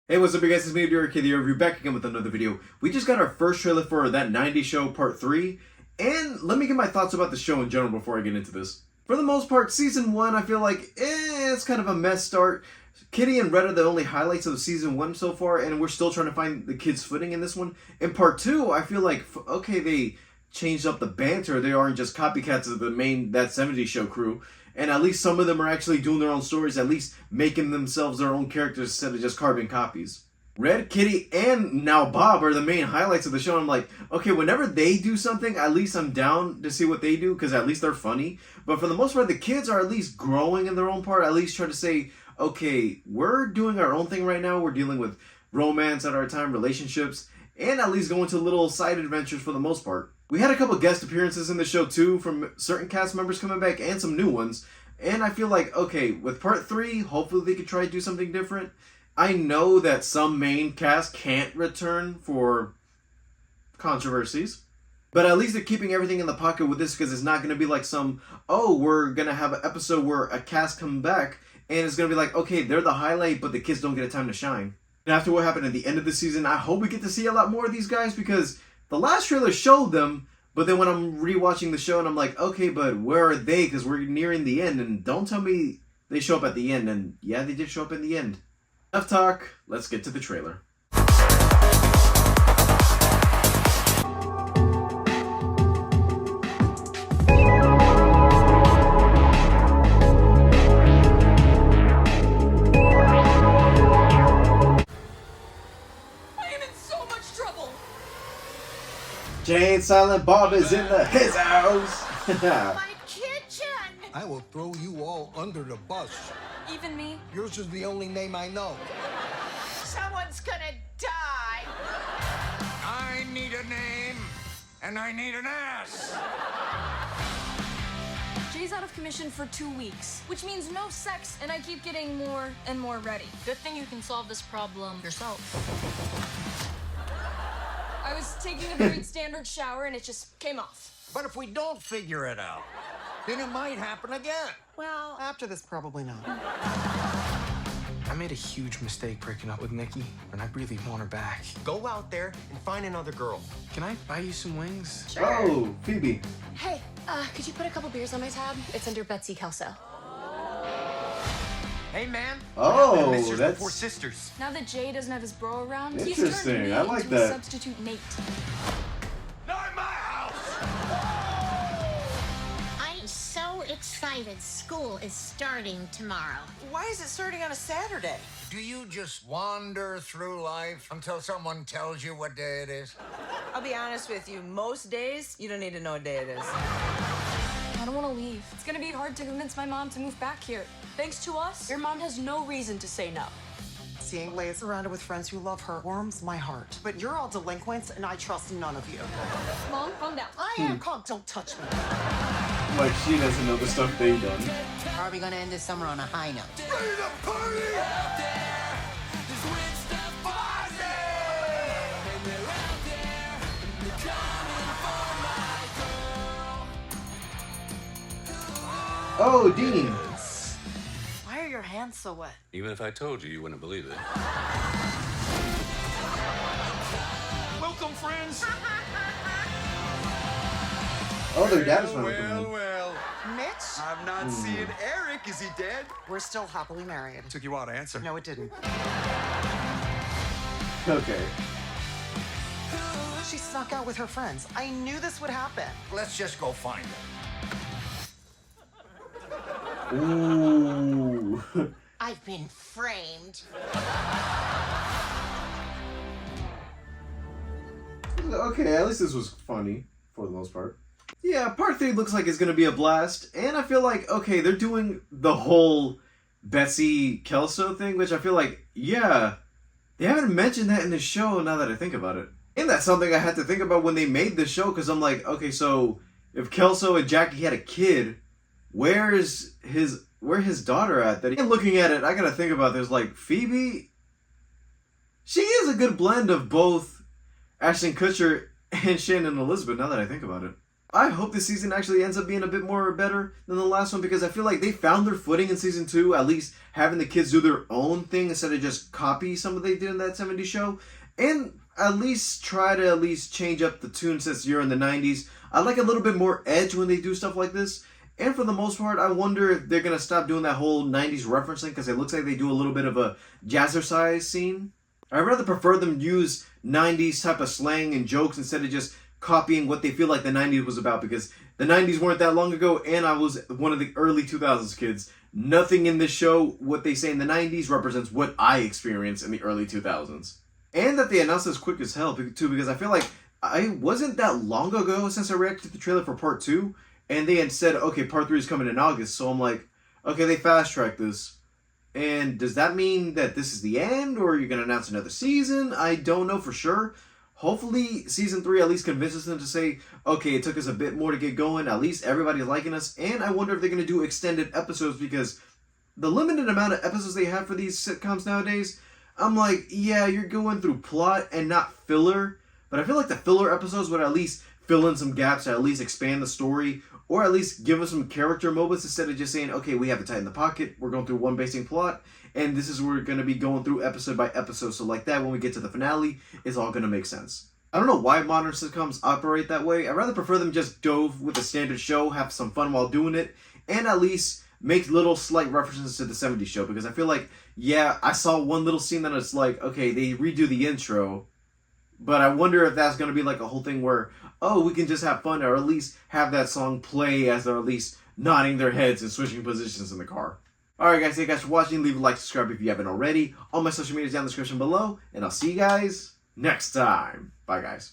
Hey, what's up, you guys? It's me, Derek, the review, back again with another video. We just got our first trailer for That 90s Show Part 3, and let me get my thoughts about the show in general before I get into this. For the most part, Season 1, I feel like, it's kind of a mess start. Kitty and Red are the only highlights of Season 1 so far, and we're still trying to find the kids' footing in this one. In Part 2, I feel like, okay, they changed up the banter. They aren't just copycats of the main That 70s Show crew. And at least some of them are actually doing their own stories, at least making themselves their own characters instead of just carbon copies. Red, Kitty, and now Bob are the main highlights of the show. I'm like, okay, whenever they do something, at least I'm down to see what they do, because at least they're funny. But for the most part, the kids are at least growing in their own part, at least try to say, okay, we're doing our own thing right now. We're dealing with romance at our time, relationships, and at least going to little side adventures for the most part. We had a couple guest appearances in the show too, from certain cast members coming back and some new ones. And I feel like, okay, with Part 3, hopefully they could try to do something different. I know that some main cast can't return for controversies. But at least they're keeping everything in the pocket with this, because it's not going to be like some, oh, we're going to have an episode where a cast come back and it's going to be like, okay, they're the highlight, but the kids don't get a time to shine. And after what happened at the end of the season, I hope we get to see a lot more of these guys, because the last trailer showed them, but then when I'm rewatching the show and I'm like, okay, but where are they? Because we're nearing the end, and don't tell me they show up at the end. And yeah, they did show up in the end. Enough talk, let's get to the trailer. Jay and Silent Bob is in his house. My kitchen! I will throw you all under the bus. Even me? Yours is the only name I know. Someone's gonna die! I need a name, and I need an ass. Jay's out of commission for 2 weeks, which means no sex, and I keep getting more and more ready. Good thing you can solve this problem yourself. I was taking a very standard shower and it just came off. But if we don't figure it out, then it might happen again. Well, after this, probably not. I made a huge mistake breaking up with Nikki, and I really want her back. Go out there and find another girl. Can I buy you some wings? Sure. Oh, Phoebe. Hey, could you put a couple beers on my tab? It's under Betsy Kelso. Hey, man. Oh, Misters that's before sisters. Now that Jay doesn't have his bro around, he's interesting. turned me I like into a that. substitute Nate. Not my house. I'm so excited. School is starting tomorrow. Why is it starting on a Saturday? Do you just wander through life until someone tells you what day it is? I'll be honest with you, most days, you don't need to know what day it is. I don't want to leave. It's gonna be hard to convince my mom to move back here. Thanks to us, your mom has no reason to say no. Seeing Leia surrounded with friends who love her warms my heart. But you're all delinquents, and I trust none of you. Mom, calm down. I am calm. Don't touch me. Like she doesn't know the stuff they done. Are we gonna end this summer on a high note? Ready to party? Oh, Dean. Why are your hands so wet? Even if I told you, you wouldn't believe it. Welcome, friends. Oh, their dad is finally coming in. well. Mitch? I'm not seeing Eric. Is he dead? We're still happily married. Took you a while to answer. No, it didn't. Okay. She snuck out with her friends. I knew this would happen. Let's just go find her. Ooh. I've been framed. Okay, at least this was funny for the most part. Yeah, Part 3 looks like it's gonna be a blast, and I feel like, okay, they're doing the whole Betsy Kelso thing, which I feel like, yeah, they haven't mentioned that in the show now that I think about it. And that's something I had to think about when they made the show, because I'm like, okay, so if Kelso and Jackie had a kid, where's his daughter at? That and looking at it, I gotta think about this. Like Phoebe, she is a good blend of both Ashton Kutcher and Shannon Elizabeth. Now that I think about it, I hope this season actually ends up being a bit more better than the last one, because I feel like they found their footing in season 2, at least having the kids do their own thing instead of just copy some of what they did in that 70s show, and at least try to at least change up the tune since you're in the 90s. I like a little bit more edge when they do stuff like this, and for the most part, I wonder if they're going to stop doing that whole 90s referencing, because it looks like they do a little bit of a jazzercise scene. I'd rather prefer them use 90s type of slang and jokes instead of just copying what they feel like the 90s was about, because the 90s weren't that long ago and I was one of the early 2000s kids. Nothing in this show, what they say in the 90s, represents what I experienced in the early 2000s. And that they announced this quick as hell too, because I feel like I wasn't that long ago since I reacted to the trailer for part 2, and they had said, okay, part 3 is coming in August, so I'm like, okay, they fast-tracked this. And does that mean that this is the end, or are you going to announce another season? I don't know for sure. Hopefully, season 3 at least convinces them to say, okay, it took us a bit more to get going. At least everybody's liking us. And I wonder if they're going to do extended episodes, because the limited amount of episodes they have for these sitcoms nowadays, I'm like, yeah, you're going through plot and not filler. But I feel like the filler episodes would at least fill in some gaps, at least expand the story, or at least give us some character moments instead of just saying, okay, we have a tight in the pocket, we're going through one basic plot, and this is where we're going to be going through episode by episode. So like that, when we get to the finale, it's all going to make sense. I don't know why modern sitcoms operate that way. I'd rather prefer them just dove with a standard show, have some fun while doing it, and at least make little slight references to the 70s show, because I feel like, yeah, I saw one little scene that it's like, okay, they redo the intro, but I wonder if that's going to be like a whole thing where, oh, we can just have fun, or at least have that song play as they're at least nodding their heads and switching positions in the car. Alright guys, thank you guys for watching. Leave a like, subscribe if you haven't already. All my social media is down in the description below, and I'll see you guys next time. Bye guys.